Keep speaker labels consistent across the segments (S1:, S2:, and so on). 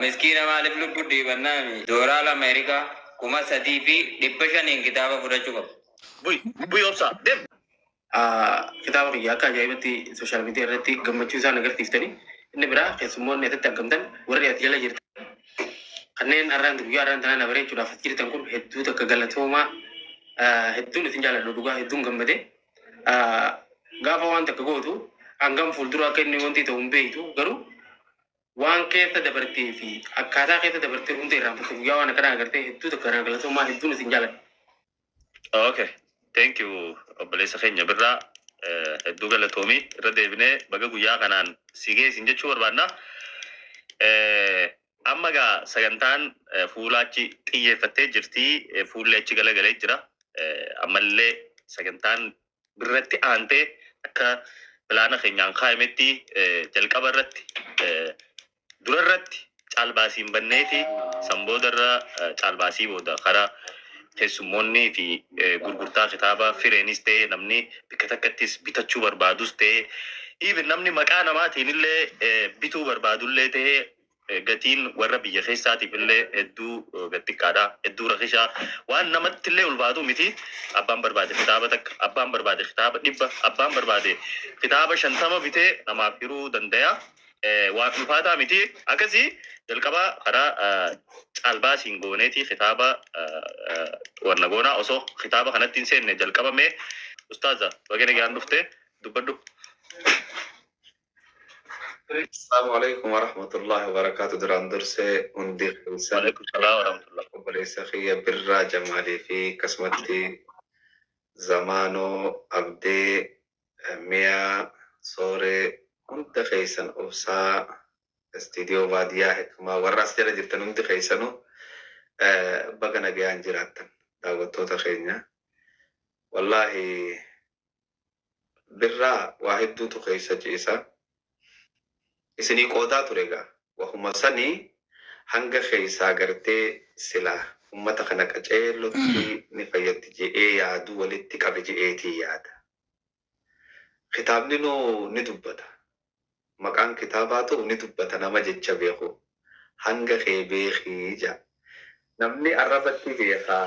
S1: Miskiina maaliif lubbuu dhiibannaa dooraa Ameerikaa kuma sadii fi 500 kitaaba fudhachuu qabu.
S2: Buy obsa dem.
S3: Kitaaba biyya akka ajaa'ibatti sooshaal miidiyaa irratti gammachuu isaan agarsiiftanii inni biraa keessummoonni asitti argamtan warri ati jala jirtan kanneen guyyaa har'aan tanaan bareechuudhaaf as jirtan kun hedduu takka galatoomaa hedduun isin jaaladhu dhugaa hedduun gammadee gaafa waan takka gootu hangam fuuldura akka inni wanti ta'u hin beektu garuu waan keessa dabartee fi akkaataa keessa dabartee hundi irraanfatte guyyaa waan akkanaa agartee hedduu takka galatoomaa hedduun isin jaaladhu.
S2: Okay. Thank you. Obboleessa keenya birraa hedduu galatoomii irra deebinee baga guyyaa kanaan sigee isin jechuu barbaadna. Amma gaa sagantaan fuulaachi xiyyeeffattee jirtii fuullee achi galagalee jira. Ammallee sagantaan birratti aantee akka pilaana keenyaan kaayametti jalqaba irratti dura irratti caalbaasiin banneeti samboodarra caalbaasii booda karaa keessummoonni fi gurgurtaa kitaaba fireenis ta'e namni bakka takkattis bitachuu barbaadus ta'e even namni maqaa namaatiin illee bituu barbaadullee ta'e gatiin warra biyya keessaatiif illee hedduu gattiqqaadha hedduu rakishaa waan namatti illee ulfaatu miti abbaan barbaade kitaaba takka abbaan barbaade kitaaba 100 abbaan barbaade kitaaba 50 bitee namaaf hiruu dandaya waan ulfaataa miti akkasii jalqaba karaa caalbaasiin gooneeti kitaaba warna goonaa osoo kitaaba kanatti hin seenne jalqabame ustaaza wagene gaan dhufte dubbadhu.
S4: السلام عليكم ورحمة الله وبركاته. دران درسي ونديق
S2: وعليكم السلام ورحمة الله
S4: وبركاته. خيا برا جمالي في قسمتي زمانو أبدي ميا سوري كنت خيسن أوسا استديو واديا حكما وراس جرى جرتن كنت خيسنو بغنا جيان جراتن دعوتو تخينيا والله برا واحد دو تخيسا جيسا isini qoodaa turegaa wahuma sanii hanga keessaa gartee silaa ummata kana qaceellotti ni fayyatti je'ee yaadu walitti qabe je'eetii yaada. Kitaabni noo ni dubbata. Maqaan kitaabaatu ni dubbata nama jecha beeku. Hanga kee beekii jaa. Namni arrabatti beekaa.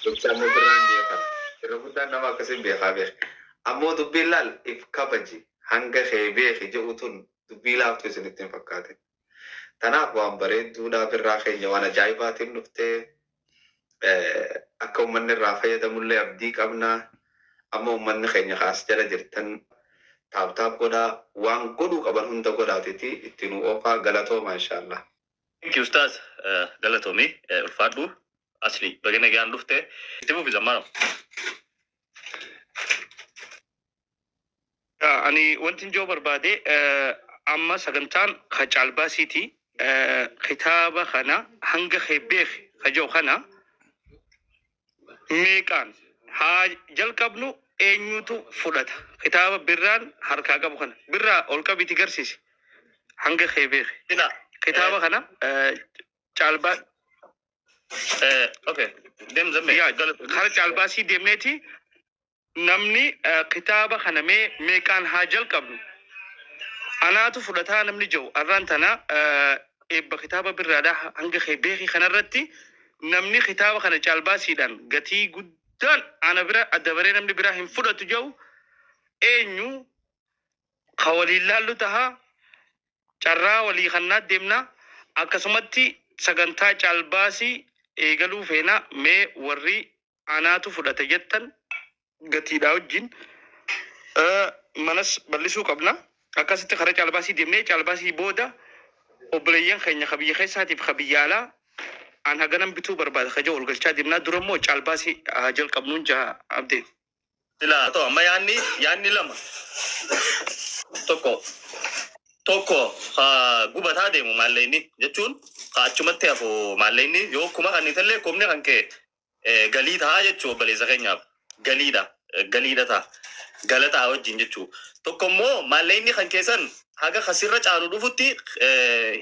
S4: Jecha amma biraan beekan. Irra guddaan nama akkasiin beekaa beeka. Ammoo dubbiin laal if kabaji hanga kee beeki je'utun dubbii laaftuu isinittiin fakkaate. Tanaaf waan bareedduudhaa birraa keenya waan ajaa'ibaatiin dhuftee akka uummanni irraa fayyadamullee abdii qabnaa. Amma uummanni keenya kaas jala jirtan taaptaap godhaa waan godhuu qaban hunda godhaatiti ittiin oofaa galatooma inshaallah.
S2: Thank you ustaaz galatoomi ulfaadhu asli bagana gaan dhufte itti fufi zammaano. Ani wanti joo barbaade amma sagantaan caalbaasiiti kitaaba kana hanga beek kajoo kana meeqaan haa jalqabnu eenyutu fudhata kitaaba birraan harkaa qabu kana birraa ol qabiti garsiisi hanga beek kitaaba kana caalbaa okay dem zamme kara caalbaasii deemneeti namni kitaaba kana meeqaan haa jalqabnu anaatu fudhataa namni jiru arraan tana eebba kitaaba birraadhaa hanga beekii kanarratti namni kitaaba kana caalbaasiidhaan gatii guddaan ana bira addabaree namni biraa hin fudhatu jiru eenyu ka waliin laallu tahaa carraa walii kannaa deemna akkasumatti sagantaa caalbaasii eegaluu feena mee warri anaatu fudhata jettan gatiidhaa wajjin manas bal'isuu qabna. Akkasitti karaa caalbaasii deemnee caalbaasii booda obboleeyyan keenya kabiyya keessaatiif kabiyyaalaa aan haganan bituu barbaada kaja ol galchaa deemnaa dura immoo caalbaasii jalqabnuun jaha abdeen. Ilaa ta'u amma yaanni lama tokko gubataa deemu maalleenni jechuun achumatti hafu maalleenni yoo kuma kan itallee kumni kan kee galii ta'a jechuu obboleessa keenyaaf galiidha ta'a. Galataa wajjin jechuu tokko immoo maalleenni kan keessan haga kasirra caalu dhufutti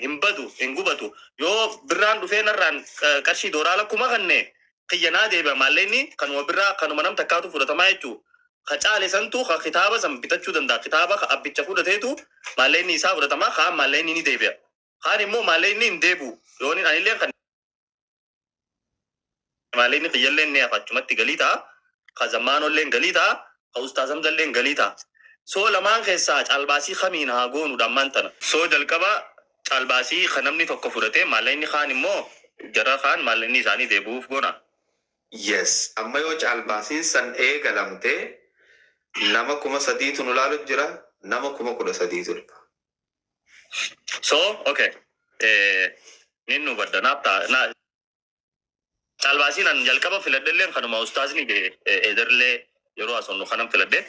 S2: hin badu hin gubatu yoo birraan dhufee narraan qarshii dooraa lakkuma kanne xiyyanaa deebi'a maalleenni kanuma birraa kanuma nam takkaatu fudhatamaa jechuu ka caale santu ka kitaaba san bitachuu danda'a kitaaba ka abbicha fudhateetu maalleenni isaa fudhatamaa kaan maalleenni ni deebi'a Hani mo malini ndebu. Yoni anile kan malini qiyallen ne afachumatti galita. Khazamano len galita. Ustazam dallen galita. So lamaan keessa calbaasii khamiin haa goonu dhammaan tana. So jalqaba calbaasii khanamni tokko fudhatee malini khaan immoo jara khaan malini isaanii deebuuf goona.
S4: Yes, amma yoo caalbaasiin san eegalamte nama 3,000 nu laalu jira, nama 13,000.
S2: So, okay. Ninnu baddanaaf ta'a. Na caalbaasiin an jalqaba filadhelleen kanuma ustaazni ederlee yeroo asonnu kanam filadhe.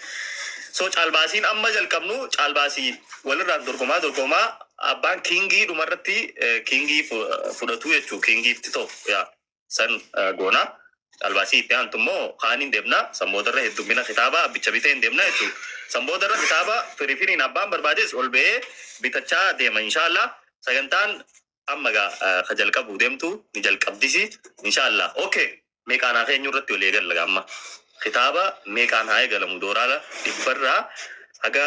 S2: So caalbaasiin amma jalqabnu caalbaasii walirraa dorgomaa abbaan kingii dhumarratti kingii fudhatu jechuu kingii itti ta'u yaa san goona. Caalbaasii itti aantu immoo kaaniin deemna samboodarra heddumina kitaaba bicha biteen deemna jechuu. Samboodarra kitaaba firifiriin abbaan barbaades ol ba'ee bitachaa deema inshaallah. Sagantaan amma ka jalqabu deemtu ni jalqabdisi inshaallah. Okay, meeqaan haa keenyu irratti olii eegalla amma. Kitaaba meeqaan haa eegalamu dooraala dhibbarraa haga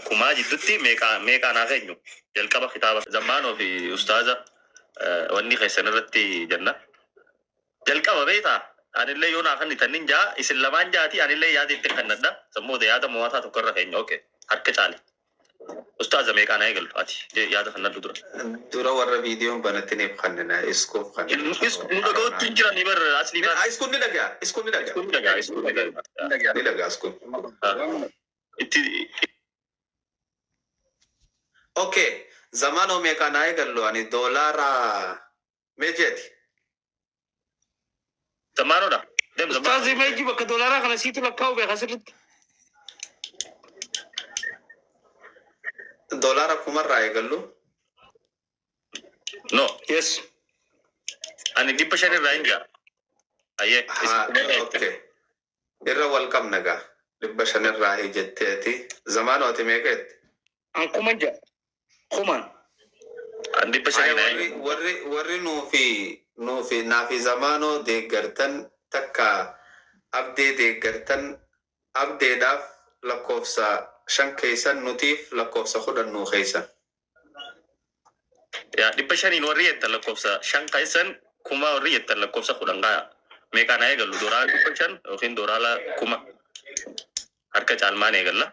S2: kumaa jidduutti meeqaan haa keenyu. Jalqaba kitaaba Zammaanoo fi ustaaza wanni keessan irratti jenna. Jalqaba beektaa? Anillee yoo naa kan itannin jaa isin lamaan jaati anillee yaada itti kannadha. Sammuuta yaada mo'ataa tokko irra keenya. Okay, harka caale. Ustaaza meeqaan haa eegalu ati yaada kannadhu dura.
S4: Dura warra viidiyoon banattiniif kannina iskoof kannina.
S2: Nu dhaga'uutti jira ni bar asli bar.
S4: Iskoon ni dhagaa, iskoon ni dhagaa. Ni dhagaa iskoon.
S2: Itti
S4: Okay, Zammaanoo meeqaan haa eegallu ani doolaara meejeeti.
S2: Zammaanoodha. Dem
S3: Ustaazi meeji bakka doolaaraa kana siitu lakkaa'u beeka sirriitti.
S4: Doolaara 1,000 eegallu.
S2: No,
S3: Yes.
S2: ani 500 irraa hin jira. Ayyee.
S4: Okay. Irra wal qabna gaa. 500 irraa jetteeti. Zammaanoo ati meeqeetti?
S3: An kuma ja. Kuman.
S2: An 500 irraa
S4: warri nuufi naafi Zammaanoo deeggartan takka abdee deeggartan abdeedhaaf lakkoofsa 5 keessan nutiif lakkoofsa 10 nuu keessan.
S2: yaa 500 warri jettan lakkoofsa 5 keessan kuma warri jettan lakkoofsa 10 gaa meeqaan haa eegallu dooraala 500 yookiin dooraala 1000 harka caalmaan eegalla.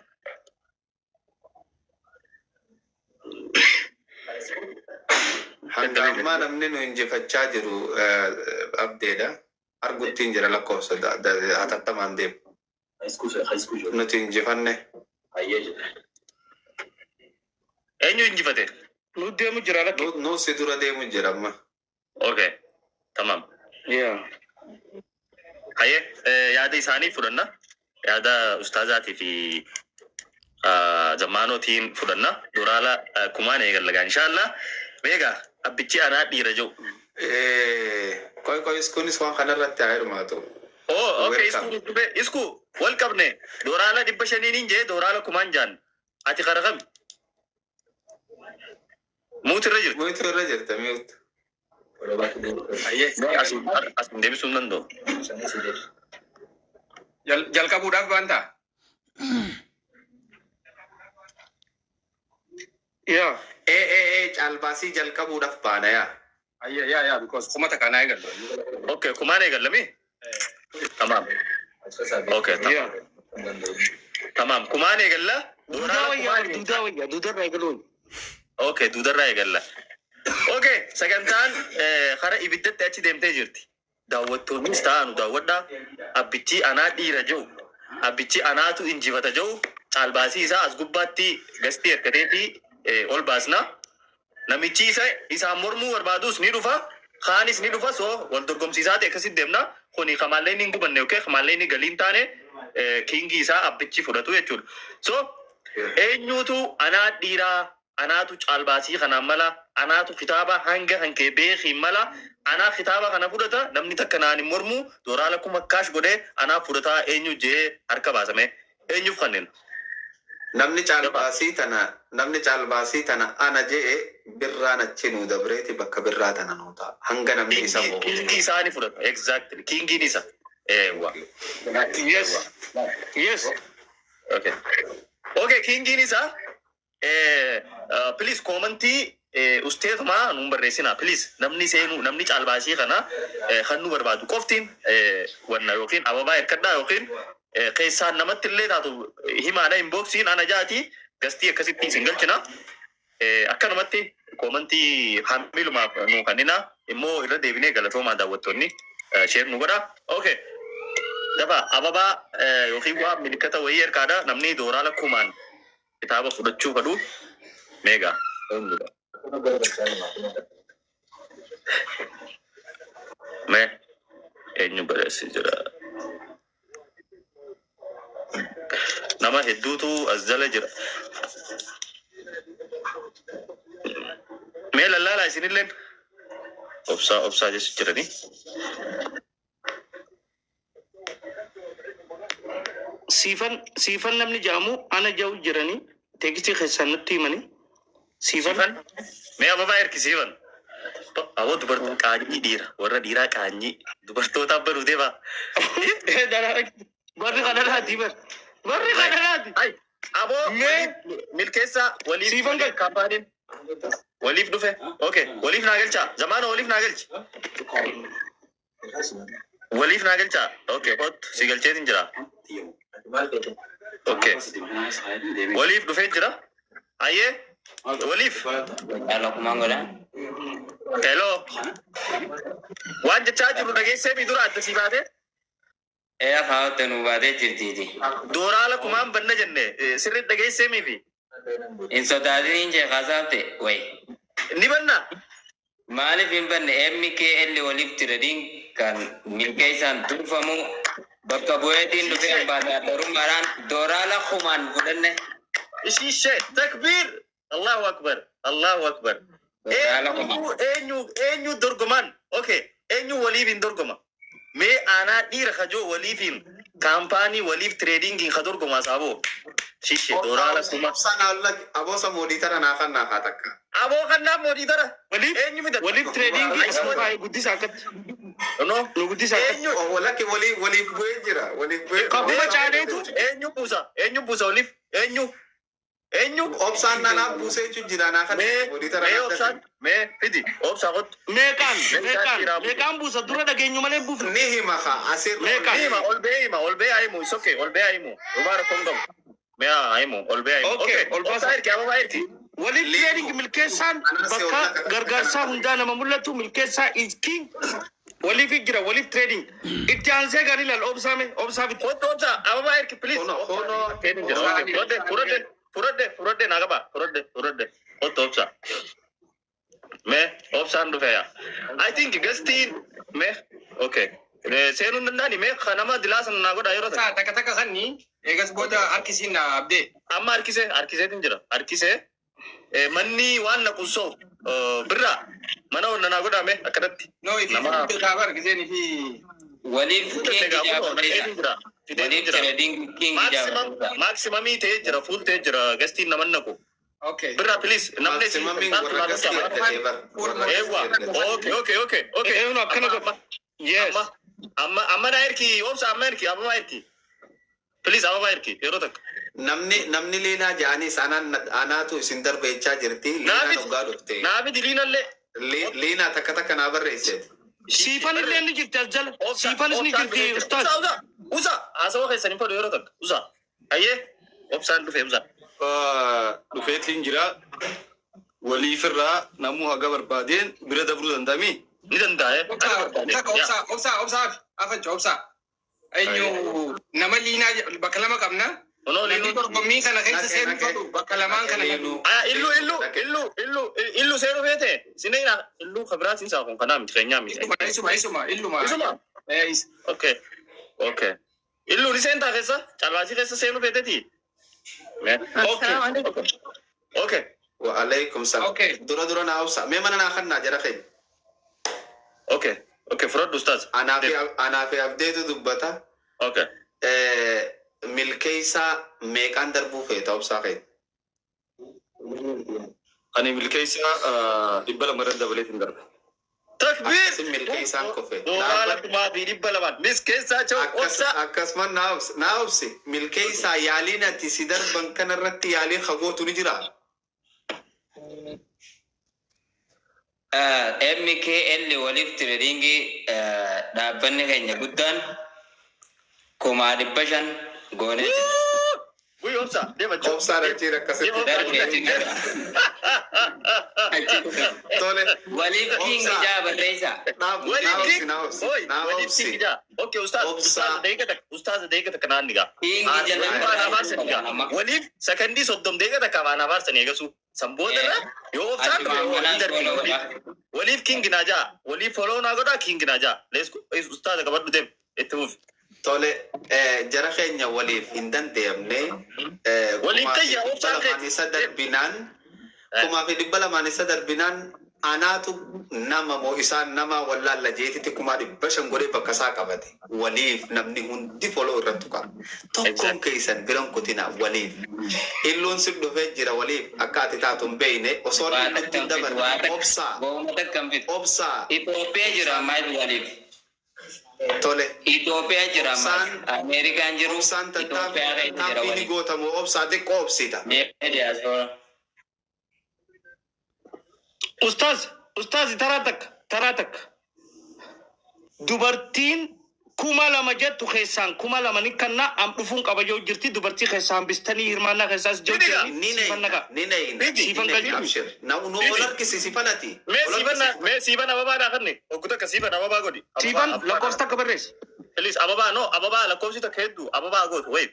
S4: Hanga ammaa namni nu injifachaa jiru abdeedha. Arguttiin jira lakkoofsa hatattamaan deemu. Nuti injifanne.
S2: Eenyu injifate?
S3: Nu deemu jira lakki.
S4: Nu si dura deemu jira amma.
S2: Okay, tamam.
S3: Yeah.
S2: Hayyee yaada isaanii fudhanna. Yaada ustaazaatii fi Zammaanootiin fudhanna. Dooraala 1000 eegalla inshaallah. Beekaa abbichi anaa dhiira jiru.
S4: Koy iskuunis waan kanarratti haa hirmaatu.
S2: Oh, okay, isku wal qabne dooraala 500 hin jee dooraala 1000 jaan. Ati kara kami? Muutirra jirti.
S4: Muutirra jirta miutu.
S2: Asin deebisuu hin danda'u.
S3: Jalqabuudhaaf baanta. Yeah.
S4: Caalbaasii jalqabuudhaaf baana yaa.
S3: Yeah, because kumata kana eegallu.
S2: Okay, 1000 eegallami? Tamam. Okay, tamam. Tamam, 1000 eegalla.
S3: Duudarra eegaluun.
S2: Okay, duudarraa eegalla. Okay, sagantaan kara ibiddatti achi deemtee jirti. Daawwattoonnis ta'anu daawwadhaa. Abbichi anaa dhiira jiru. Abbichi anaatu injifata jiru. Caalbaasii isaa as gubbaatti gastii ergateetii ol baasna. Namichi isaan mormuu barbaadus ni dhufa. Kaanis ni dhufa. So wal dorgomsiisaa ta'e akkasitti deemna. Kuni kamaallee ni gubanne yookiin kamaallee ni galiin taane kingii isaa abbichi fudhatu jechuudha. So eenyutu anaa dhiiraa anaatu caalbaasii kanaan mala anaatu kitaaba hanga hankee beekiin mala anaa kitaaba kana fudhata namni takka naan hin mormu dooraala 1000 kaash godhee anaa fudhataa eenyu jee harka baasame eenyuuf kanneen.
S4: Namni caalbaasii tana ana jee birraan achi nuu dabreeti bakka birraa tana nuu ta'a. Hanga namni isa moo'u.
S2: Kingii isaa ni fudhata. Exactly. Kingiin isa.
S3: Yes.
S2: Okay. Okay, kingiin isa please commentii usteetuma nuun barreessinaa please namni seenu namni caalbaasii kana kan nu barbaadu qoftiin wanna yookiin ababaa hirkadhaa yookiin keessaan namatti illee taatu himaadha inboxiin ana jaati gastii akkasitti isin galchina akkanumatti koomantii hamilumaaf nu kannina immoo irra deebinee galatoomaa daawwattoonni sheer nu godha okay daba ababaa yookiin waa milikata wayii erkaadha namni dooraa lakkumaan kitaaba fudhachuu fadhu meegaa me eenyu barreessi jira nama hedduutu as jala jira mee lallaala isinilleen obsaa jechu jiranii
S5: siifan namni jaamu ana jawu jiranii teekisii keessaan nutti himanii
S2: siifan mee ababaa erkisiifan awoo dubartoota qaanyii dhiira warra dhiiraa qaanyii dubartootaaf baruu deemaa
S5: barri kanaraati barri kanaraati
S2: aboo milkeessa waliif
S5: siifan
S2: kaampaaniin waliif dhufe okay waliif naa galchaa zamaana waliif naa galchi waliif naa galchaa okay hot si galcheetin jira okay waliif dhufee jira ayyee waliif
S1: Hello, kumangola.
S2: hello waan jechaa jiru dhageessee mi dura adda si baate
S1: Faawwatte nu baatee jirtiiti.
S2: dooraa lakkumaan banna jenne sirri dhageessee mi fi
S1: Hin sodaatin jee kaasaafte way.
S2: ni banna
S1: Maaliif hin banne MKL waliif tiradiin kan milkeessaan turfamu bakka bu'eetiin dhufee ambaasaadarummaadhaan dooraa lakkumaan fudhanne.
S2: ishiishee takbiir allahu akbar eenyu dorgoman okay eenyu waliif hin dorgoma mee aanaa dhiira kajoo waliifin kaampaanii waliif tireedingiin ka dorgomaa saaboo shishe dooraa lakkuma
S4: Abosa moditara naa takka.
S2: aboo kannaaf mooditara eenyu fida
S5: waliif tireedingii isaan guddisa akkatti
S2: no
S5: nu guddisa akkatti
S2: eenyu
S4: Walakki waliif bu'ee jira. Waliif bu'ee.
S5: Kabuma caadeetu
S2: eenyu buusa waliif eenyu
S4: Obsaan naaf buusee jechuun jira naa kan moditara
S2: mee
S4: naa
S2: obsaan mee fidi obsaa kot
S5: meeqaan buusa dura dhageenyu malee buufne
S4: ni hima ka asir
S5: Meeqa?
S2: hima ol bee aimu is okay ol bee aimu ubaara kondom mee aimu ol bee aimu
S5: Okay,
S2: okay
S5: ol baasa.
S2: obsaa erki ababaa erki
S5: waliif tireedingi milkeessaan bakka gargaarsaa hundaa nama mul'atu milkeessaa is king waliif jira waliif tireeding itti aansee gaarii laal obsaa bitti
S2: Kotto obsa ababaa erki please
S4: Hono
S2: kenin jira furadde nagaba furadde kotto obsa me obsaan dhufeya I think gastiin me okay seenuun danda'ani me kanama dilaasan naa godha yeroo ta'e
S6: Taka kanni eegas booda harkisiin na abdee.
S2: amma harkiseetin jira harkisee manni waan naqusoo birra mana onna naa godhame akkanatti
S6: No ifi
S2: Nama-
S6: kaaba harkiseen fi
S1: Waliif king jaabateedha. Waliif tiradiin king jaabateedha.
S2: maximamii ta'ee jira fuul ta'ee jira gastiin naman naqu
S6: okay.
S2: birra please namni
S4: maximamiin warra gastii argatee bar.
S2: ewa okay
S5: eenyu akkana godha yes
S2: amma na erki obsa amma erki ababa erki please ababa erki yeroo takka
S4: Namni liinaa ja'anis anaatu isin darbechaa jirti. Liinaa dhugaa dhufte.
S2: naafi diliinallee
S4: Liinaa takka naa barreesseeti.
S5: siifan illee ni jirti as jala siifanis ni jirti ustaad
S2: usa hasawa keessanii fadhu yeroo takka usa ayyee obsaan dhufe usa
S7: dhufeetiin jira waliifirraa namuu haga barbaadeen bira dabruu danda'ami.
S2: ni danda'e
S6: Obsa afacha obsa. Eenyu nama liinaa bakka lama qabna. Namni dorgommii kana keessa seenu fadhu bakka lamaan kana qabna.
S2: illu seenu feete sinina illu kabiraatiin saa kun kanaa miti keenyaa miti
S6: Isuma.
S2: okay illu ni seentaa keessa calbaasii keessa seenu feeteti okay
S4: Wa alaikum salam.
S6: Okay.
S4: Dura naa obsa. Mee mana naa kan naa jara keenya.
S2: okay fudhadhu ustaas
S4: Anaa fi abdeetu dubbata.
S2: okay
S4: Milkeessaa meeqaan darbuu feeta obsaa keenya.
S7: Ani milkeessa 200 dabaleetiin darbe.
S2: takbir
S4: Akkasin milkeessaan kofe.
S2: dooraa lakkumaa fi 200 mis keessaa choo obsa
S4: Akkasumas naa obsi. Milkeessaa yaaliin ati si darban kanarratti yaaliin hagootu ni jira.
S1: MKL waliif tradingi dhaabbanni keenya guddaan kumaa 500 goonee
S2: Wui obsa, dia macam
S4: Obsa dah cira kasih. Tole.
S1: waliif king ijaa barreessa.
S2: Oke Ustaz deka tekanan niga.
S1: King
S2: Walif secondly soddom deka tekaman abar seniga su. Samboda la. Yo obsa Walif king ginaja. Walif follow nagoda king ginaja. Let's go. Ustaz kabar dem. Itu
S4: Tole jara keenya waliif hin dandeenye
S2: Waliif kayya obsa
S4: manisa darbinan kuma fi dibbala manisa darbinan anaatu nama mo isaan nama wallalla jeetiti kuma dibbashan godhe bakka isaa qabate waliif namni hundi follow irrattu qaba tokkoon keessan biran kutina waliif illoon sib dhufee jira waliif akka ati taatun beeyne osoo hin dabarre obsa
S1: Itoophiyaa jira maal waliif.
S4: Tole.
S1: Itoophiyaa jira maal Ameerikaan jiru.
S4: Obsaan tattaaffiin gootamu obsaa xiqqoo obsita.
S5: Ustaz taratak. Dubartiin kuma lama jettu keessaan kuma lama ni kanna am dhufuun qaba yoo jirti dubartii keessaan bistanii hirmaannaa keessaas
S2: Siban ababa dah kan ni. Okuta ke siban ababa godi.
S5: Siban lakkoofsa kabarrees.
S2: Please ababa no ababa lakkoofsi ta keddu ababa god wait.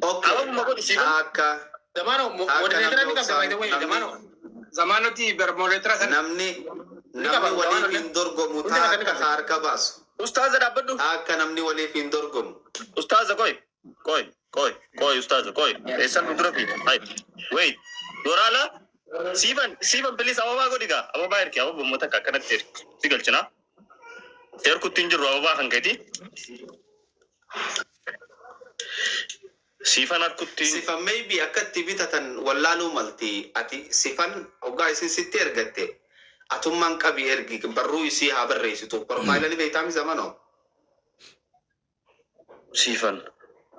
S2: Ababa mo godi siban.
S4: Akka
S6: Zamano moderator ni kami by the way zamano ti ber moderator kan
S4: namni waliif hin dorgomu taaka harka baasu.
S2: Ustaz ada bedu.
S4: Akka namni waliif hin dorgomu.
S2: Ustaz koi Ustaz koi. Esan udrofi. Hai. Wait. Dorala Siban please ababa godi ga ababa erki ababa mo ta kakana ter. Tigal chana. Ter ku tinjuru ababa kan keti. Sifan akutti.
S4: Sifan maybe akkatti bitatan wallaaluu malti ati sifan ogaa isin sitti ergatte atummaan qabi ergi barruu isii haa barreessitu profaayilanii beektaami zamanoo.
S2: Sifan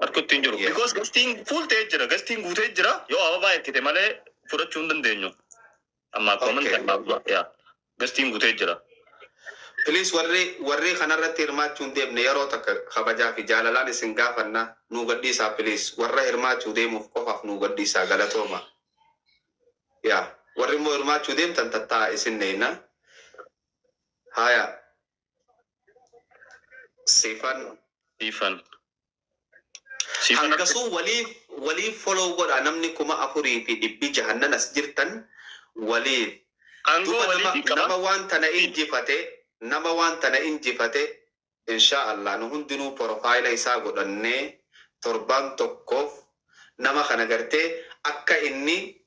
S2: akutti hin jiru. Because gastiin full ta'e jira gastiin guutee jira yoo ababaa ergite malee fudhachuu hin dandeenyu. Amma comment kan yaa gastiin guutee jira.
S4: Please warri kanarratti hirmaachuu hin deemne yeroo takka kabajaa fi jaalalaan isin gaafanna nuu gadhiisaa please warra hirmaachuu deemuuf qofaaf nuu gadhiisaa galatooma. Yaa warri immoo hirmaachuu deemtan tattaa isin neena. Haya. Sifan. Hangasuu waliif follow godha namni 4,000 fi 600 as jirtan waliif. Nama waan tana injifate inshallah nu hundinuu profaayila isaa godhannee torban tokkoof nama kana gartee akka inni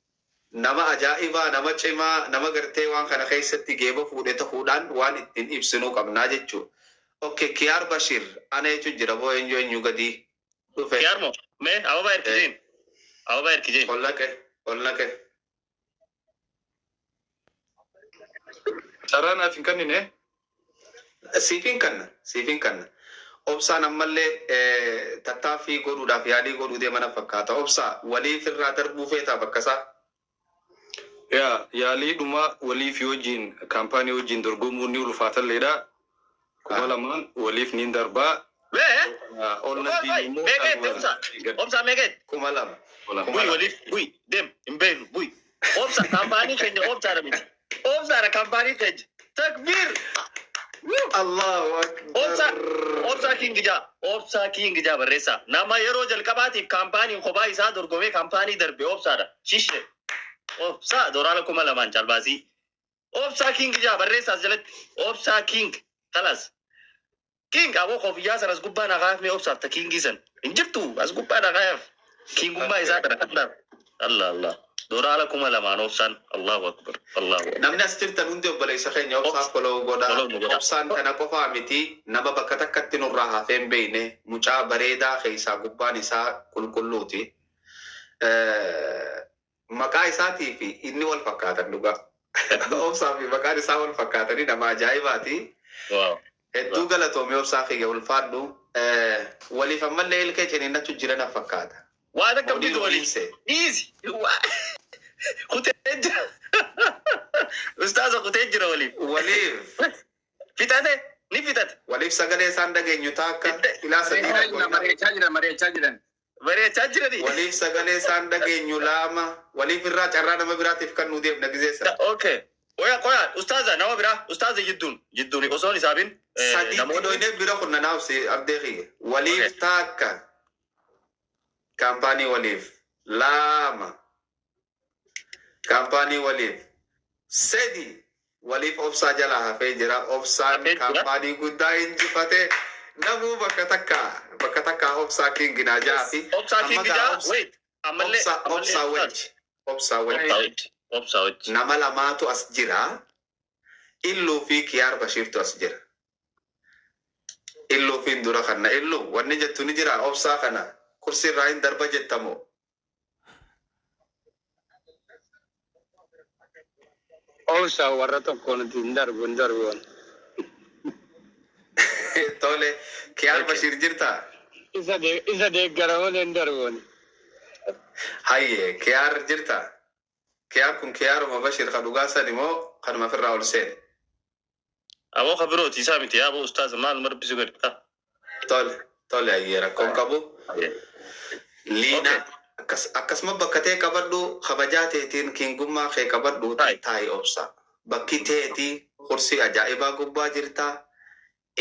S4: nama ajaa'ibaa nama cimaa nama gartee waan kana keessatti geeba fuudhee ta'uudhaan waan ittiin ibsinuu qabnaa jechuudha. Okay, Kiyaar Bashir ana jechuun jira boo eenyu gadi dhufe.
S2: Kiyaar moo mee ababa erkijeen.
S4: Ollaqe.
S7: Saraan afin kannine.
S4: Siifin kanna. Obsaan ammallee tattaaffii godhuudhaaf yaalii godhuu deemana fakkaata. Obsaa waliif irraa darbuu feetaa bakkasaa.
S7: Yaalii dhuma waliif wajjin kaampaanii wajjin dorgomuu ni ulfaatalleedha. Kuma lamaan waliif ni darbaa.
S2: Obsa meeqet?
S4: Kuma lama.
S2: Bui waliif bui dem imbeenu bui. Obsa kaampaanii keenya obsa miti. Obsa kaampaanii keenya. Takbir.
S4: Allahu Akbar.
S2: Obsa Kingija barreessa. Nama yeroo jalqabaatiif kaampaaniin kophaa isaa dorgomee kaampaanii darbe obsaadha. Shishe. Obsa doraala 2,000 caalbaasii. Obsa Kingija barreessaas jalatti. Obsa King. Kalas. King aboo kofiyyaa san as gubbaa naqaaf mee obsaaf ta Kingii san. Hin jirtu as gubbaa naqaaf. Kingummaa isaa kana kadhaaf. Allah. Doraala 2,000 obsaan. Allahu Akbar.
S4: Namni as jirtan hundi obboleessa keenya obsaaf follow godha. Obsaan kana qofaa miti nama bakka takkatti nurraa hafee hin beekne mucaa bareedaa keessaa gubbaan isaa qulqulluuti. Maqaa isaatii fi inni wal fakkaatan dhugaa. Obsaa fi maqaan isaa wal fakkaatanii nama ajaa'ibaati. Hedduu galatoomee obsaa kiyya ulfaadhu. Waliif ammallee ilkee ciniinnachu jiran fakkaata.
S2: Waan akkamitti waliif? Easy. Kuteeja. Ustaza kutee jira waliif.
S4: Waliif.
S2: Fitate ni fitate.
S4: Waliif sagalee isaan dhageenyu taakka ilaa sadii
S6: mari'achaa jiran.
S2: Bareechaa jirani.
S4: waliif sagalee isaan dhageenyu lama waliif irraa carraa nama biraatiif kan nu deemna gizeessa.
S2: Okay. Koya ustaza nama bira ustaza jidduni osoo hisaabin
S4: Sadii doine bira kunna naafsi abdeeqi waliif taakka kaampaanii waliif lama kaampaanii waliif sadi waliif obsaa jalaa hafee jira obsaan kaampaanii guddaa injifate namuu bakka takka obsaa kinginaa jaa fi
S2: obsaa kingijaa wait amalle
S4: obsaa wajji nama lamaatu as jira illuu fi kiyaar bashiirtu as jira illuu fi dura kana illuu wanni jettu ni jira obsaa kana kursi irraa hin darba jettamu
S7: Obsa warra tokko nuti hin darbu.
S4: tole kiyaar bashiir jirta
S7: Isa deeggaraman hin darbu.
S4: hayye kiyaar jirta kiyaar kun kiyaaruma bashir ka dhugaa sani moo kanuma firraa ol seene
S2: abo khabiroti samiti abo ustaz mal marbisu gad
S4: tole hayye rakkoon qabu liina akkasuma bakka ta'e qabadhu kabajaa ta'etiin kingummaa kee qabadhu taa'ee obsa bakki ta'etii kursi ajaa'ibaa gubbaa jirta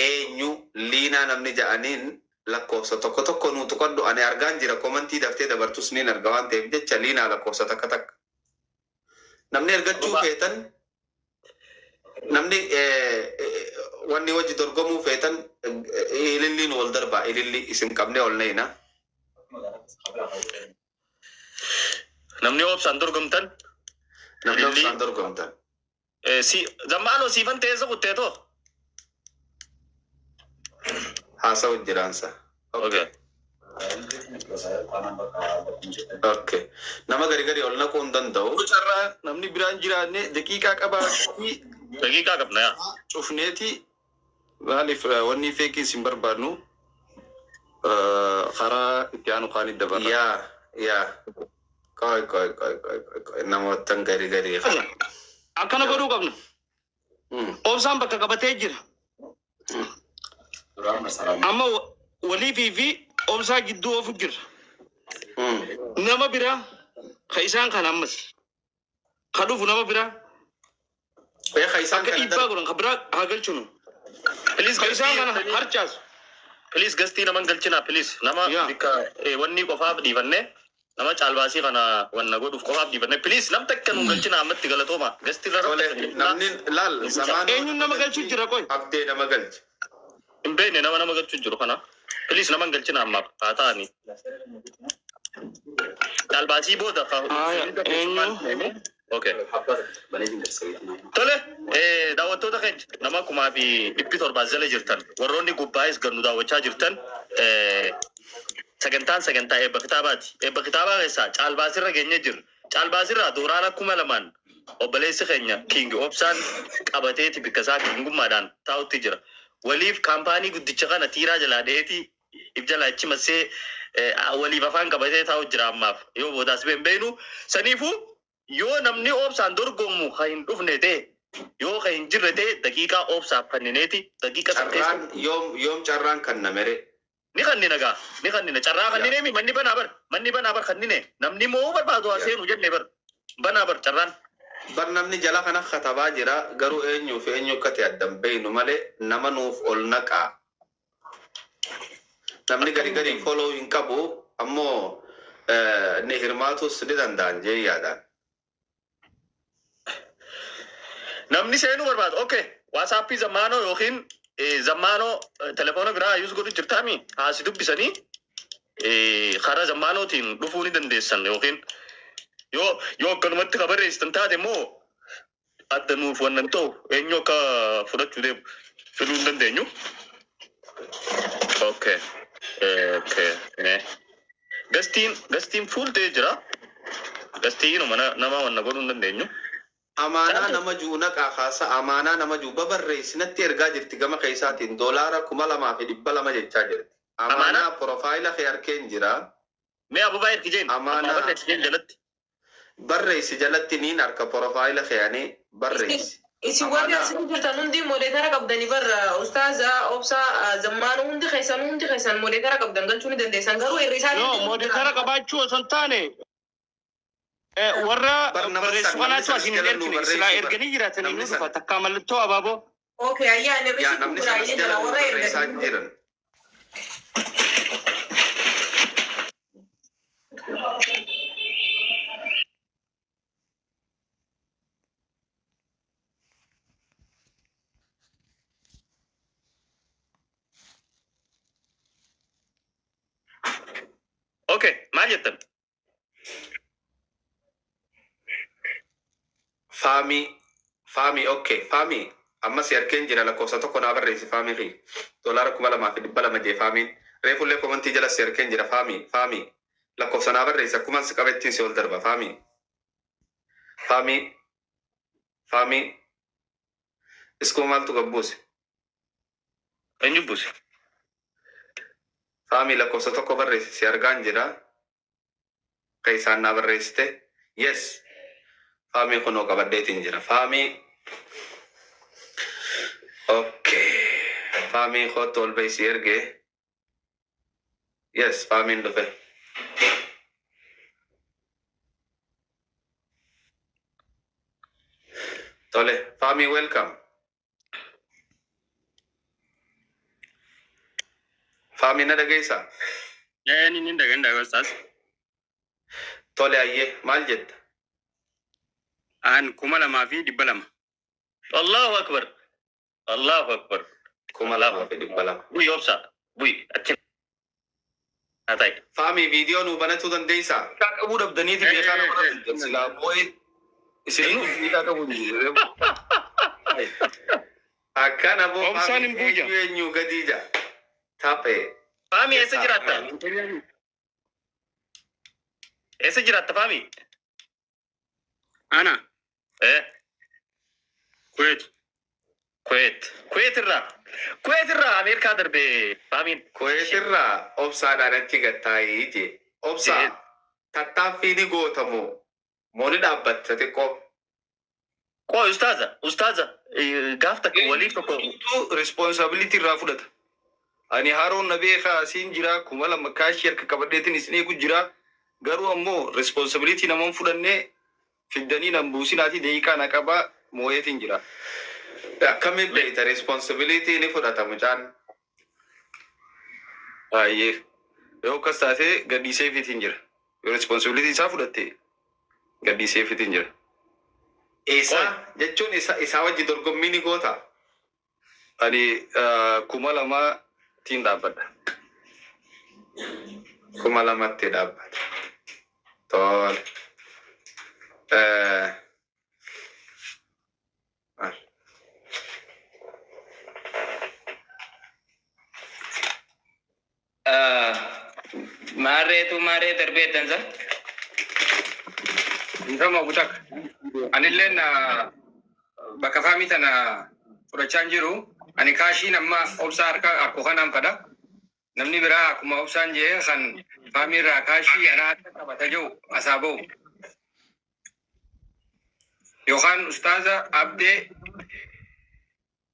S4: eenyu liinaa namni ja'aniin lakkoofsa tokko nu tuqadhu ani argaan jira komantii daftee dabartus niin arga waan ta'eef jecha liinaa lakkoofsa takka namni ergachuu feetan namni wanni wajji dorgomuu feetan ililliin wal darbaa ililli isin qabne ol neena
S2: namni obsaan dorgomtan si zammaano siifan teessa kutteeto
S4: haasa'u jiraansa
S2: okay
S4: nama gari ol naquu hin danda'u
S7: Carraa namni biraan jiraanne daqiiqaa qabaatti
S2: daqiiqaa qabna yaa
S7: cufneeti maaliif wanni feekii isin barbaadnu karaa itti aanu kaanii dabarra.
S4: yaa koy namoottan gari
S5: akkana godhuu qabna obsaan bakka qabatee jira amma waliifii fi obsaa gidduu ofu jira nama biraa ka isaan kan ammas ka dhufu nama biraa akka dhiibbaa godhan ka biraa haa galchinu ka isaan kana harcaasu
S2: please gastii naman galchina please nama bika wanni qofaaf dhiifanne nama caalbaasii kana wanna godhuuf qofaaf dhiifanne please nam takka nu galchina ammatti galatooma gastii irra
S4: namni laal zamaan
S5: eenyuun nama galchuu jira qoy
S4: abdee nama galchi
S2: hin beekne nama galchuu jiru kana please naman galchina ammaaf haa ta'ani caalbaasii booda
S5: eenyu
S2: okay tole daawwattoota keenya nama kumaa fi 700 jala jirtan warroonni gubbaa'is gannu daawwachaa jirtan sagantaa eebba kitaabaa keessaa caalbaasirra geenye jirra caalbaasirraa dooraan 2000 obboleessi keenya king obsaan qabateeti bikka isaa kingummaadhaan taa'utti jira waliif kaampaanii guddicha kana tiiraa jalaa dheetii if jalaa achi massee waliif afaan qabatee taa'u jira ammaaf yoo boodaas beenu saniifuu yoo namni obsaan dorgomu ka hin dhufne ta'e yoo ka hin jirre ta'e daqiiqaa obsaaf kannineeti daqiiqa
S4: carraan yoom carraan kan namere
S2: ni kannina gaa ni kannina carraa kannine manni banaa bar kannine namni moo barbaadu haa seenu jenne banaa bar carraan
S4: bar namni jala kana katabaa jira garuu eenyuuf eenyu akka ta'e addan beeynu malee nama nuuf ol naqaa namni gari follow hin qabu ammoo ni hirmaatus ni danda'an jee yaadaan
S2: namni seenuu barbaadu okay waasappii zammaanoo yookiin zammaanoo telefoona biraa yuus godhu jirtaami haasi dubbisanii karaa zammaanootiin dhufuu ni dandeessan yookiin yoo akkanumatti ka barreessitan taate immoo adda nuuf wannan ta'u eenyu akka fudhachuu deemu filuu hin dandeenyu okay gastiin fuultee jira gastiinuma nama wanna godhuu hin dandeenyu
S4: amaanaa nama juu naqaa kaasa amaanaa nama juu babarreessinatti ergaa jirti gama keessaatiin $2,200 jechaa jirti amaanaa profaayila kee arkeen jira
S2: mee abubaa ergi jeen amaanaa jalatti
S4: barreessi jalatti niin harka porofaayila keeyanii barreessi.
S8: Isin warri asirra jirtan hundi modeetara qabdanii barra ustaaza obsaa zammaan hundi keessan modeetara qabdan galchuu ni dandeessan garuu irri isaanii.
S5: No modeetara qabaachuu osoo hin taane warra barreessu kanaatu asin hin ergine silaa erganii jiraatanii nu dhufa takkaa mallattoo abaaboo.
S8: Okay, ayyaana irri
S4: Namni sanas jala warra barreessaa jiran.
S2: Okay, maal jettan?
S4: Faamii, okay, faamii. Ammas yarkeen jira lakkoofsa tokko naa barreessi faamii fi $2,200 jee faamiin. Reefullee komantii jala yarkeen jira faamii. Lakkoofsa naa barreessi akkuma si qabettiin si ol darba faamii. Iskuma maaltu gabbuuse?
S2: Eenyu buuse?
S4: Faamii lakkoofsa tokko barreessi si argaan jira. Kaisaan naa barreessite. Yes. Faamii kunoo qabaddeetiin jira. Faamii. Okay. Faamii kootu ol beeysi ergee. Yes, faamiin dhufe. Tole, faamii welcome. Faamii na dhageessaa?
S2: Ni dhagaa ustaas.
S4: Tole ayyee maal jetta?
S2: An 2,200. Allahu akbar.
S4: 2,200.
S2: Bui obsa. Bui achi. Atai.
S4: Faamii viidiyoo nuu banachuu dandeessaa?
S7: Kaa qabuu dhabdaniiti beekaa nama dhabdan silaa moo'ee isinii miidhaa qabu
S4: Akkana boo
S5: Obsaan hin buuja.
S4: eenyu gadi ija. Taphee.
S2: Faamii eessa jiraatta? Eessa jiraatta faamii?
S5: Ana.
S2: Kuwait irraa Ameerikaa darbee faamiin.
S4: Kuweetirraa obsaadhaan achi gattaayii je. Obsaa tattaaffii ni gootamu. Moo ni dhaabbatta xiqqoo.
S2: Koo ustaaza gaaf takka waliif tokko.
S7: responsibility irraa fudhata. Ani haroon na beekaa siin jira 2,000 kaashii harka qabadheetiin isin eegu jira. Garuu ammoo responsibility naman fudhannee fiddanii nan buusinaati deeyiqaa na qabaa moo'eetiin jira.
S4: Akkamiin beekta responsibility ni fudhata mucaan.
S7: Baay'ee. Yoo akkas taate gadhiiseefiitiin jira. Yoo responsibility isaa fudhatte gadhiiseefiitiin jira.
S4: Isaa jechuun isaa wajji dorgommii ni goota.
S7: Ani 2,000tiin dhaabbadha.
S4: 2,000tti dhaabbata. Tole.
S1: Maarree darbee dansa.
S6: Intama butak. Anilleen bakka faamii tana fudhachaan jiru. Ani kaashiin amma obsaa harkoo kanaan fadha. Namni biraa akkuma obsaan jee kan faamii irraa kaashii anaa qabata jiru asaa bahu. Yookaan ustaaza abdee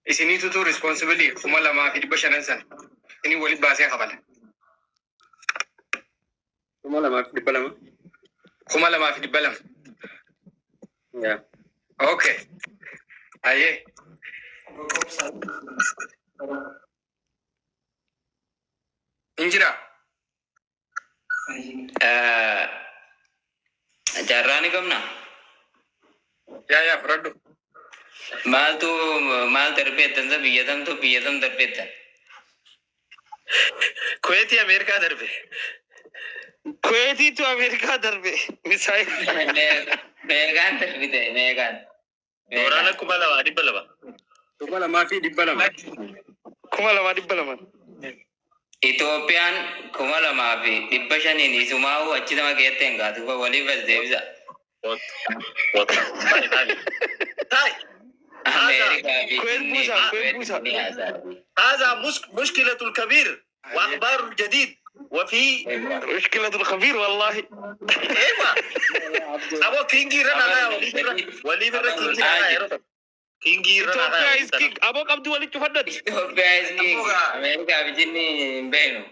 S6: isiniitutu responsibilii 2,500 sana. Inni walit baasee qabala.
S5: 2,200.
S6: 2,200.
S5: Yeah.
S6: Okay. Aye. Injira.
S1: Jarraan qabna.
S6: Ya, Frodo.
S1: Maal darbeettan sa biyyatam darbeettan.
S2: Kuwait Ameerikaa darbe.
S5: Kuwaitiitu Ameerikaa darbe. Misaa'il.
S1: Meeqaan darbite meeqaan.
S2: Waraana 2,200.
S5: 2,200. 2,200.
S1: Itoophiyaan 2,500 isumaa'u achi nama keessatti hin gaatu waliif as deebisa.
S2: Tai.
S5: كويت بوسا
S2: هذا مشكلة الكبير وأخبار الجديد وفي
S5: مشكلة الخبير والله.
S2: ايوه ابو كينجي رنا لا ولي برا كينجي رنا كينجي رنا
S5: إثيوبيا is king. أبو عبد الولي تفضل.
S1: Ethiopia is king. America bijini mbenu.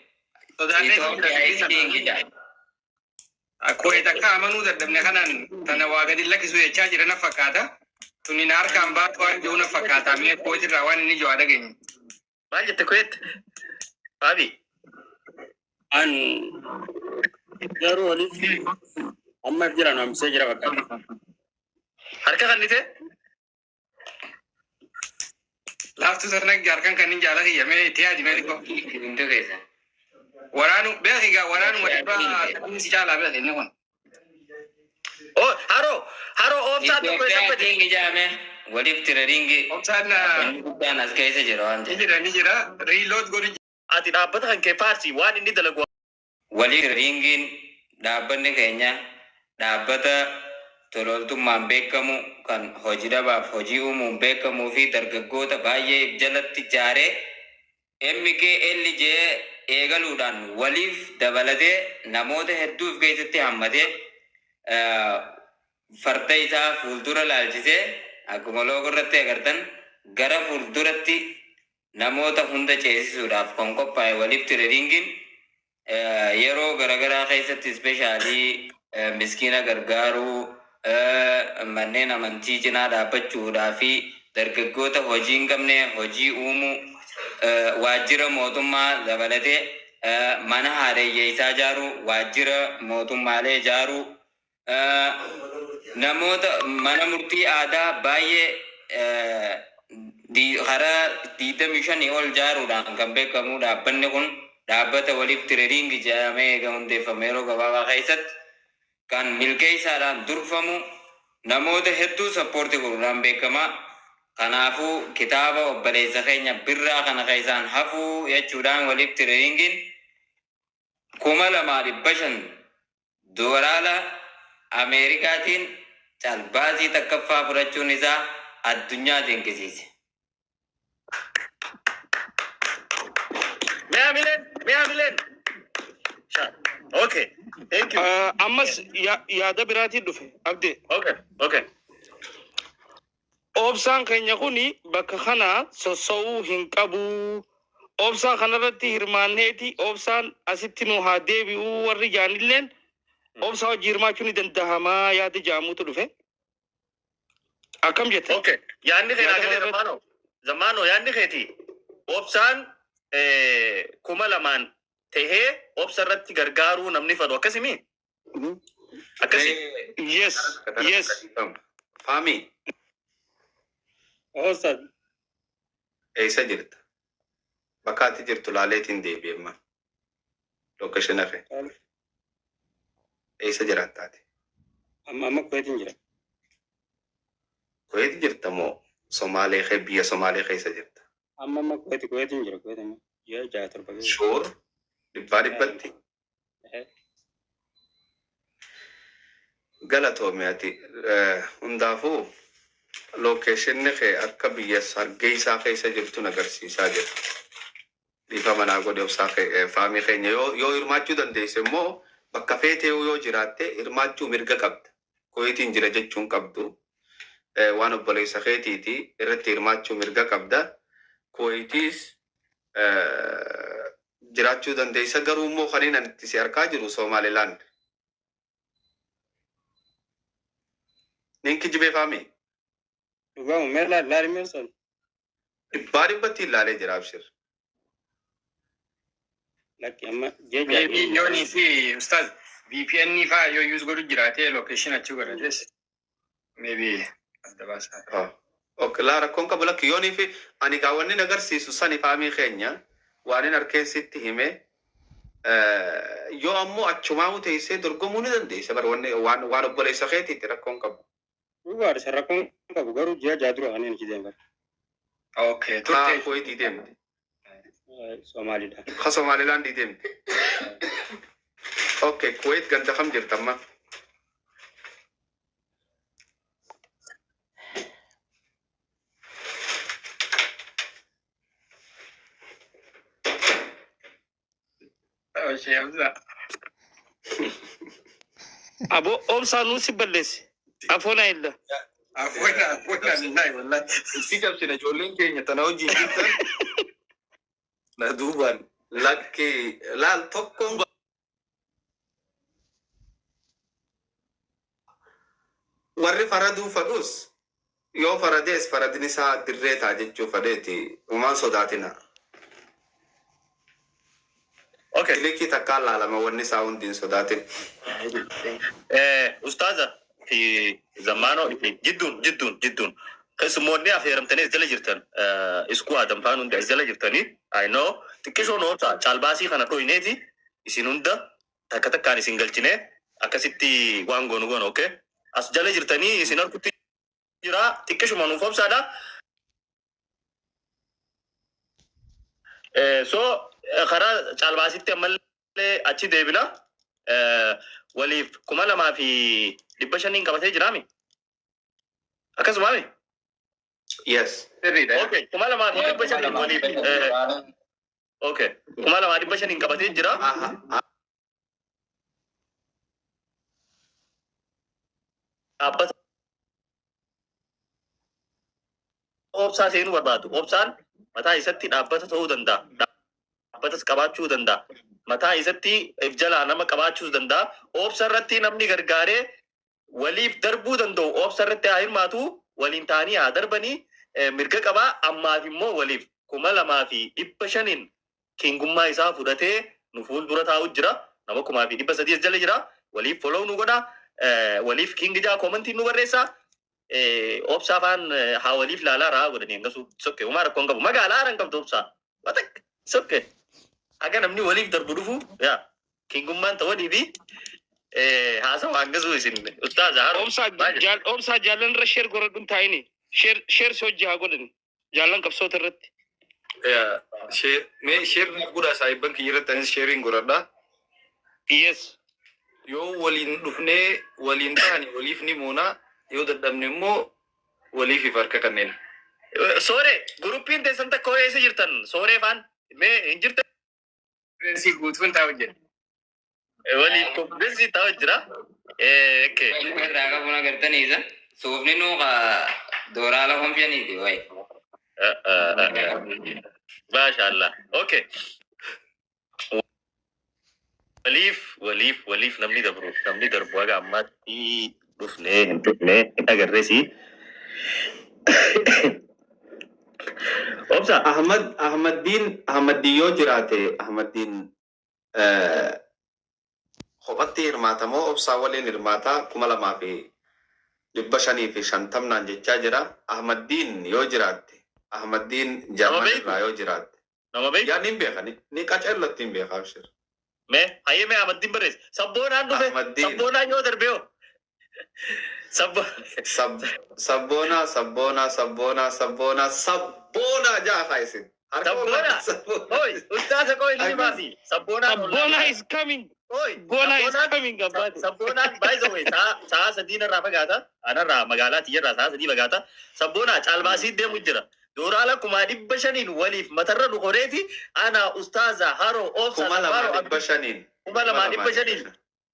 S1: Ethiopia is king ja.
S6: Aku itu kamu udah demne kanan tanah waga dilla kisu ya caji rena fakata. Tuni nar kambat wan jona fakata. Mie koi rawan ini juara gini.
S2: Banyak tekuet Abi
S9: an garu wali fi amma jira nam se jira bakka
S2: harka kan nite
S6: Laftu sana jarkan kanin jala hiya me tiya di me ko.
S1: Into kesa.
S6: Waranu be higa waranu wajba si jala be ni kon.
S2: oh haro offside ko
S1: Ethiopia
S2: sabati
S1: king ja me. Walif tiraringi.
S6: Sana
S1: Dan as kesa jero anje.
S6: ni jira reload gori
S2: ati dapat kan ke farsi wan ini dalagu
S1: Walif tiraringin dhaabbanni keenya dhaabbata tololtummaan beekamu kan hojii dhabaaf hojii uumuun beekamuu fi dargaggoota baay'ee jalatti ijaaree MKL jee eegaluudhaan waliif dabalatee namoota hedduuf keessatti hammatee farda isaa fuuldura laalchisee akkuma loogoo irratti agartan gara fuulduratti namoota hunda ceesisuudhaaf kan qophaa'e waliif tiraringiin yeroo garagaraa keessatti ispeeshaalii miskiina gargaaruu manneen amantii cinaa dhaabbachuudhaa fi dargaggoota hojii hin qabne hojii uumuu waajjira mootummaa dabalatee mana haadhayyeessaa ijaaruu waajjira mootummaalee ijaaruu namoota mana murtii aadaa baay'ee karaa 25 ol ijaaruudhaan kan beekamu dhaabbanni kun dhaabbata waliif tiraringi jedhamee eega hundeeffame yeroo gabaabaa keessatti kan milkeessaadhaan durfamu namoota hedduu sappoorti godhuudhaan beekama. Kanaafuu kitaaba obboleessa keenya birraa kana keessaan hafuu jechuudhaan waliif tiraringiin $2,500 Ameerikaatiin caalbaasii takkaffaa fudhachuun isaa addunyaa dinqisiise.
S2: Mea milen. Okay. Thank you.
S5: Ammas yaada biraatiin dhufe abdee.
S2: Okay.
S5: Obsaan keenya kuni bakka kana sossowuu hin qabu. Obsaan kanarratti hirmaanneeti. Obsaan asitti nu haa deebi'uu warri jaanilleen obsaa hojii hirmaachuu ni danda'amaa yaada jaamuutu dhufe. Akkam jette?
S2: Okay. Yaanni keenya agarre zamaano yaanni keeti. Obsaan 2,000 tahee obsa irratti gargaaruu namni fadu akkasimi. Akkasi.
S5: Yes.
S4: Fami.
S9: Ostad
S4: Eessa jirta? Bakka ati jirtu laaleetiin deebi'emma. Location hafe. Eessa jiraattaati?
S9: amma kweetin jira
S4: Kuweeti jirta moo Somaalee biyya Somaalee keessa jirta?
S9: amma kweetin jira kweetin yaa jaatar bagee
S4: Sure. Dhibbatti. Galatoome ati hundaafuu lokeeshinni kee akka biyya Hargeysaa keessa jirtu agarsiisaa jira. Dhiifa manaa godhe obsaa faamii keenya yoo hirmaachuu dandeesse immoo bakka feetee yoo jiraatte hirmaachuu mirga qabda. Kuweetiin jira jechuun qabdu. Waan obboleessa keetiiti irratti hirmaachuu mirga qabda. Kuweetiis jiraachuu dandeessa garuu immoo kan itti si harkaa jiru Somaaliland. Ninki jibee faamii?
S9: dhugamu meelaa laari meelsan
S4: Dhibbatti ilaalee jira abshir.
S9: lakki amma
S6: maybe yoni fi ustaz VPN ni fa yo use godu jirate location achi godhates maybe as the basa
S4: Okay, la rakkoon qabu lakki yoonii fi ani kaawwanni agarsiisu sani faamii keenya waan harkeessitti hime yoo ammoo achumaa teessee dorgomuu ni dandeessa bar waan obboleessa keetiitti rakkoon qabu.
S9: dhugaadha sarrakkoon qabu garuu ji'a jaadura ani ni deemba
S6: okay
S4: Haa Kuweetii deemte.
S9: Somaaliidha
S4: Ka Somaalilaandii deemte. Okay, Kuweet ganda kam jirta amma?
S6: Shemsa.
S5: Abo obsa nusi balles. Afona illa.
S6: Afuera, nai wallahi.
S7: Itti cabsina ijoolleen keenya tana hojii jirtan na duuban
S4: Lakki laal tokko warri faraduu fadhus yoo faradees faradin isaa dirree taa jechuu fadheeti umaan sodaatina.
S2: Okay.
S4: Kilikii takkaan laalama wanni isaa hundiin sodaatin.
S2: Ustaza fi zamano jiddun qismoonni affeeramtanii jala jirtan isku adam faan hunda jala jirtanii I know xiqqisoo noota caalbaasii kana dho'ineeti isin hunda takka takkaan isin galchine akkasitti waan goonu okay as jala jirtanii isin harkutti jira xiqqishuma nuuf obsaadha. So karaa caalbaasitti ammallee achi deebina waliif 2,500 qabatee jiraami akkasumaami.
S4: Yes.
S2: Okay, 2,500 waliif okay 2,500 qabatee jira. Dhaabbata obsaa seenuu barbaadu. Obsaan mataa isatti dhaabbata ta'uu danda'a. Dhaabbatas qabaachuu danda'a. Mataa isatti jalaa nama qabaachuus danda'a. Obsa irratti namni gargaaree waliif darbuu danda'u. Obsa irratti haa hirmaatu. Waliin ta'anii haa darbanii mirga qabaa. Ammaaf immoo waliif 2,500 kingummaa isaa fudhatee nu fuuldura taa'u jira. Nama 300 jala jira. Waliif follow nu godha. Waliif kingijaa commentii nu barreessa. Obsa afaan haa waliif laalaa raa godhanii hangasu sokke umaa rakkoon qabu magaalaa haran qabdu obsaa watak sokke haga namni waliif darbu dhufu yaa kingummaan ta'uu fi haasawa hangasu isin ustaaza haaro
S5: obsa jaallan irra sheer godhadhuun taa'ini sheer si hojii haa godhani jaallan qabsoota irratti.
S7: sheer guddaa saayibban kiyyirratti anis sheeriin godhadha.
S5: Yes.
S7: Yoo waliin dhufnee waliin ta'anii waliif ni muuna. Yoo dadhabne immoo waliif harka kanneen.
S2: Soore guruppiin teessan takka hoo eessa jirtan sooree faan mee hin jirtan.
S6: Si guutuun taa'u jira.
S2: Waliif konfidensi taa'u jira. Okay.
S1: Irraa qabuun agartaniisa suufni nuuqa dooraala homshaniiti wayi.
S2: Mashallah. Okay. Waliif namni darbu haga ammaatti dhufnee hin agarreesi. Obsa
S4: Ahmadiin yoo jiraate Ahmadiin kophatti hirmaatamoo obsaa waliin hirmaataa 2,550 jechaa jira. Ahmadiin yoo jiraatte Ahmadiin Jarmanirraa yoo jiraatte yaa niin beekani ni qaceellatti hin beekaa abshir.
S2: Me hayyame Ahmadiin barreesse sabboonaan dhufe sabboonaan yoo darbeo
S4: Sabboonaa jaafa isin.
S2: Oi, ustaza koi limasi.
S5: Sabboonaa is coming. Sabboonaa is coming abbaati.
S2: Sabboonaan by the way saa sadiin irraa fagaata. Anarraa magaalaa tiyyarraa saa sadii fagaata. Sabboonaa caalbaasii deemu jira. Dooraala 500 waliif matarra dhukoreeti. Ana ustaza haro obsa
S4: 2,500.
S2: 2,500.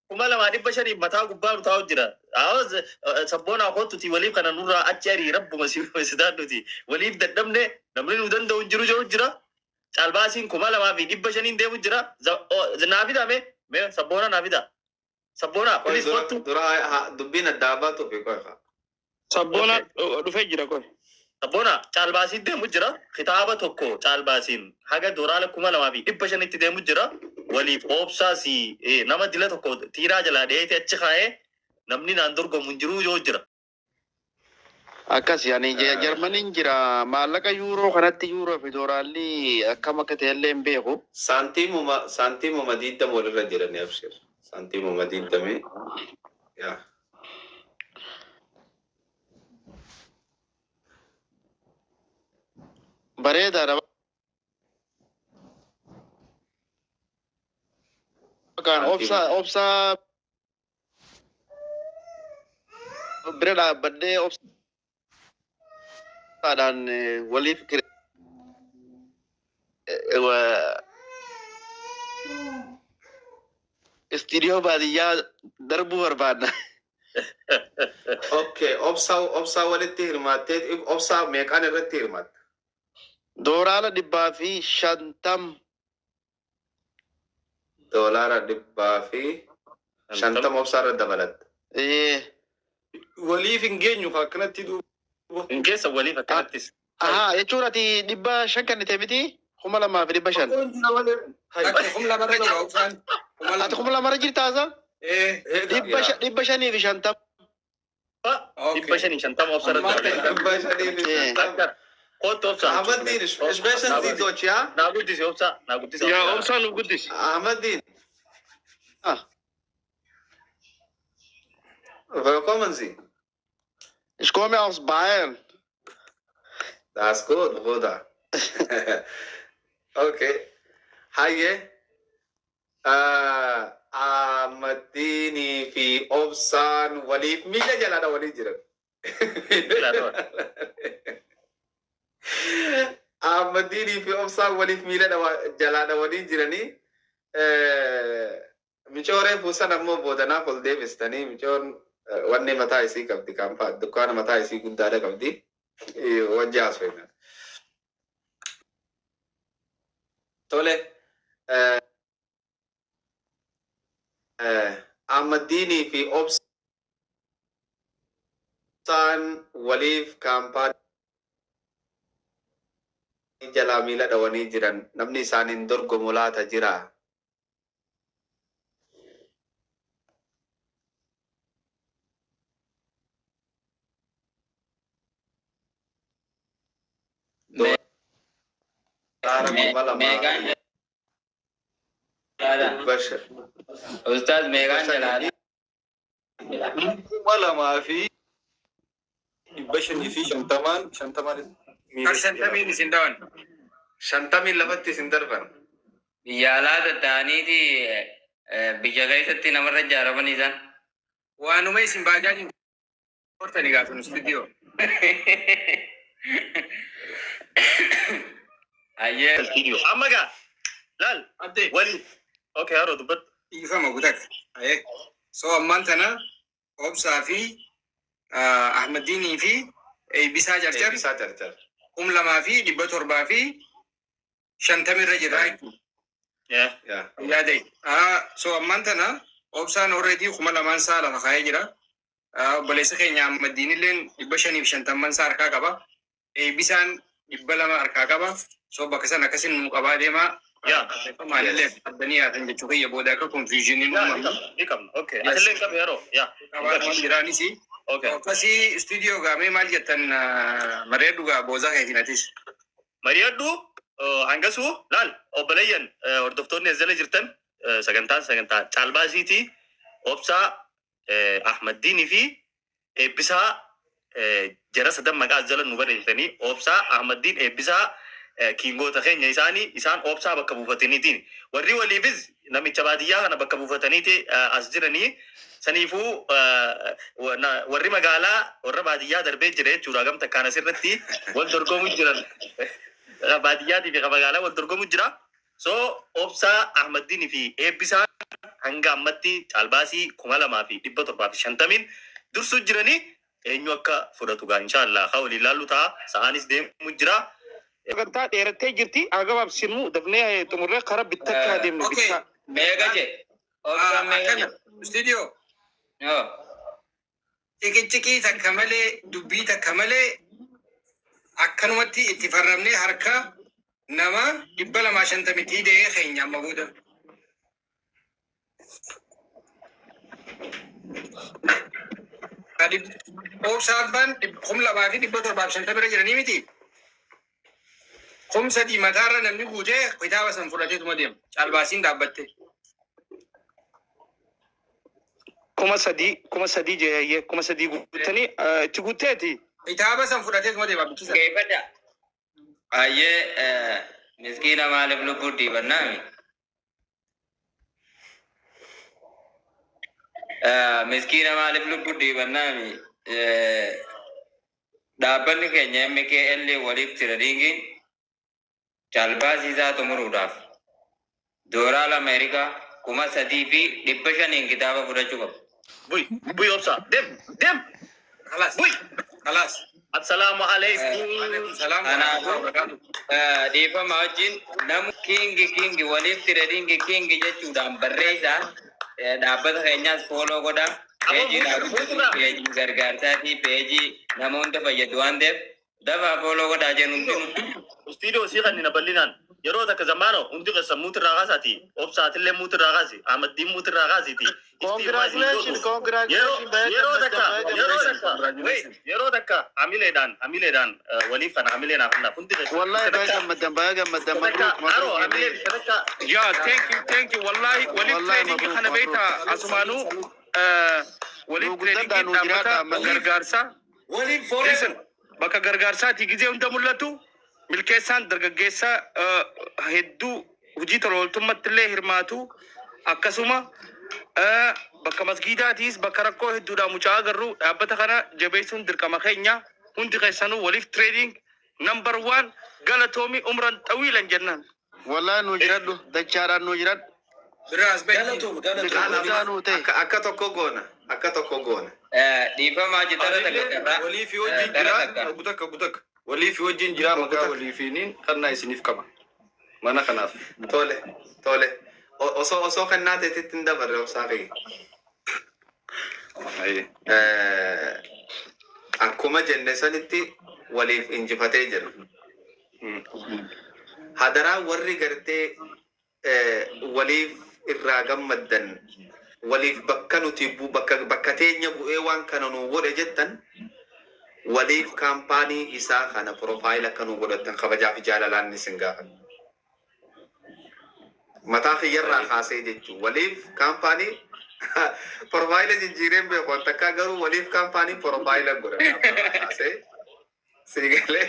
S2: 2,500 mataa gubbaa taa'u jira. Awaz sabboonaa kootuti waliif kana nurraa achi arii rabbuma sidaannuti. Waliif dadhabne namni nu danda'u jiru jira. Caalbaasiin 2,500 deemu jira. Naafida me sabboonaa naafida. Sabboonaa kunis kootu.
S4: Dura dubbiin adda baatu fi qofa.
S5: Sabboonaa dhufee jira qofa.
S2: Sabboonaa caalbaasiin deemu jira. Kitaaba tokko caalbaasiin haga dooraala 2,500 deemu jira. Waliif obsaasi nama dila tokko tiiraa jalaa dheete achi kaa'ee namni naan dorgomu hin jiru yoo jira.
S9: Akkas yaani Jarmaniin jira maallaqa yuuroo kanatti yuuroo fi dooraalli akkam akka ta'ellee hin beeku.
S4: Saantiimuma 20 walirra jirani abshir. Saantiimuma 20 yaa.
S9: Bareedaadha. Kan obsa bira dhaabbadhee obsaadhaan waliif studio baadiyyaa darbuu barbaadna.
S4: Okay, obsa walitti hirmaattee obsa meeqaan irratti hirmaatta?
S9: Doolaara 150.
S4: Doolaara 150 obsa irra dabalatta.
S7: Waliif hin geenyu akkanatti duuba.
S2: Hin geessa waliif akkanattis.
S9: Jechuun ati 500 kennite miti? 2,500. Ati 2,000 jirtaa isaa? 550.
S2: 550 obsa irratti. Kottu obsa.
S4: Ahmadiin, special Titoch, yaa?
S2: Naa guddisi obsa. Naa guddisi.
S5: Yaa obsaa nu guddisi.
S4: Ahmadiin. Willkommen Sie.
S9: Ich komme aus Bayern.
S4: Das ist gut, Bruder. Okay. Haye. Ahmadini fi obsaan waliif miila jalaadha walii jiran. Ahmadini fi obsaan waliif miila jalaadha walii jiranii. Micooree fuusan ammoo boodanaaf ol deebistanii micoon wanni mataa isii qabdi kaampaa dukkaana mataa isii guddaadha qabdi. Wajji haasofna. Tole. Ahmadini fi obsaan waliif kaampaa jalaa miila dhawanii jiran namni isaaniin dorgomu laata jira.
S1: Ustaz meeqaan jalaadha?
S7: 2,550
S6: Shantamii isin dhawan.
S4: 50 lafatti isin darban.
S1: Biyya alaa tatta'aniiti biyya keessatti namarra ijaaraman isaan.
S6: Waanuma isin baajaajiin hortanii gaafan studio.
S1: Ayyee.
S2: Studio. Amma gaa. Laal.
S6: Abdee.
S2: Waliif. Okay, haroo dubbat.
S6: Ifama gudak. So ammaan tana obsaa fi Ahmadinii fi Eebbisaa Jarjar
S4: Eebbisaa Jarjar.
S6: 2,750 irra jira. Yaadai. So ammaan tana obsaan already 2,000 saa lafa kaa'ee jira. Obboleessa keenya Ahmadinilleen 550 saa harkaa qaba. Eebbisaan 200 harkaa qaba. So bakka sana akkasin nu qabaa deemaa. Maalillee addanii yaatan jechuu kiyya booda akka confusioniin uumamu.
S2: Ni qabna. Okay. Asillee qabe yeroo.
S6: Qabaan jiraanis. Akkasii studio gaamee maal jettan mari'adhu gaa boozaa keetinatis.
S2: Mari'adhu hangasuu laal obboleeyyan hordoftoonni as jala jirtan sagantaa caalbaasiitii obsaa Ahmaddiinii fi Eebbisaa jara sadan maqaa as jala nu barreessanii obsaa Ahmaddiin Eebbisaa kiingoota keenya isaan obsaa bakka buufataniitiin warri waliifis namicha baadiyyaa kana bakka buufataniiti as jiranii saniifuu warri magaalaa warra baadiyyaa darbee jira jechuudha gamta kaan asirratti wal dorgomu jiran baadiyyaatii fi magaalaa wal dorgomu jira. So obsaa Ahmaddiinii fi Eebbisaa hanga ammatti caalbaasii 2,750 dursuu jiranii eenyu akka fudhatu gaa inshaallah haa waliin laallu ta'a sa'aanis deemu jira.
S5: Sagantaa dheerattee jirti agabaabsinu dafnee xumurree karaa bittakkaa deemnu.
S1: Meeqa jee?
S6: Akkana studio. Ciqicciqii takka malee dubbii takka malee akkanumatti itti farramnee harka nama 250 de'ee keenya amma booda. Obsaan 2,750 bira jiranii miti. Sadii mataarra namni guutee kitaaba san fudhateetuma deema. Caalbaasiin dhaabbatte.
S5: 3,000 jeeyyee 3,000 guuttanii itti guutteeti.
S6: Kitaaba san fudhateetuma deema bikkisa.
S1: Geeffadha. Ayyee miskiina maaliif lubbuu dhiibannaami? Miskiina maaliif lubbuu dhiibannaami? Dhaabbanni keenya MKL waliif tiradiingiin caalbaasiisaa xumuruudhaaf doolaara Ameerikaa kuma sadii fi 500 kitaaba fudhachuu qabu.
S2: Buy obsa. Dem.
S6: خلاص
S2: Buy.
S6: خلاص
S2: Assalamu alaikum.
S6: سلام
S1: Kanaafuu dhiifama wajjin namu kingi waliif tiredingi kingi jechuudhaan barreessaa dhaabbata keenyaas fooloo godha. Peejii gargaarsaa fi peejii nama hunda fayyadu waan ta'eef dafaa fooloo godhaa jennu.
S2: Studio si kan bal'inaan yeroo takka zamaano hundi qessa muuti raaqasaati obsaatillee muuti raaqaasi Ahmadiin muuti raaqaasiiti.
S9: Congratulations.
S2: Yeroo takka hamileedhaan waliif kana hamileedhaan kana hundi qessa.
S9: Wallahi baga madan mabruk.
S5: Yeah, thank you. Wallahi, walif training kana beita asmanu walif training dhaabbata gargaarsa. Listen, bakka gargaarsaati gizee hunda mul'atu milkeessaan dargaggeessa hedduu hojii tola ooltummaatti illee hirmaatu akkasuma bakka masgiidaatiis bakka rakkoo hedduudhaan mucaa agarru dhaabbata kana jabeessuun dirqama keenya hundi keessanuu walif training number 1 galatoomi umran xawiilan jennaan.
S9: Wallahi nu jiradhu dachaadhaan nu jiradhu.
S6: براس
S4: akka tokko goona.
S1: Dhiifamaa jitara takka
S7: Walii fi wajjin jira gutakka. Walii fi wajjin jira maqaa walii fiiniin kannaa isiniif qaba. Mana kanaaf.
S4: Tole. Osoo kannaa ta'etti hin dabarre obsaa fi. Akkuma jenne sanitti waliif injifatee jira. Hadaraa warri gartee waliif irraa gammaddan waliif bakka nuti bakka teenya bu'ee waan kana nu godhe jettan waliif kaampaanii isaa kana profaayila akka nu godhattan kabajaa fi jaalalaan isin gaafan. Mataa kiyyarraa kaasee jechuun waliif kaampaanii profaayila jijjiireen beekoon takka garuu waliif kaampaanii profaayila godhatan kaasee siigalee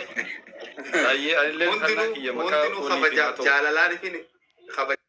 S7: Ayyee anillee kannaa kiyya maqaa
S4: hundinuu kabajaa jaalalaan fi kabajaa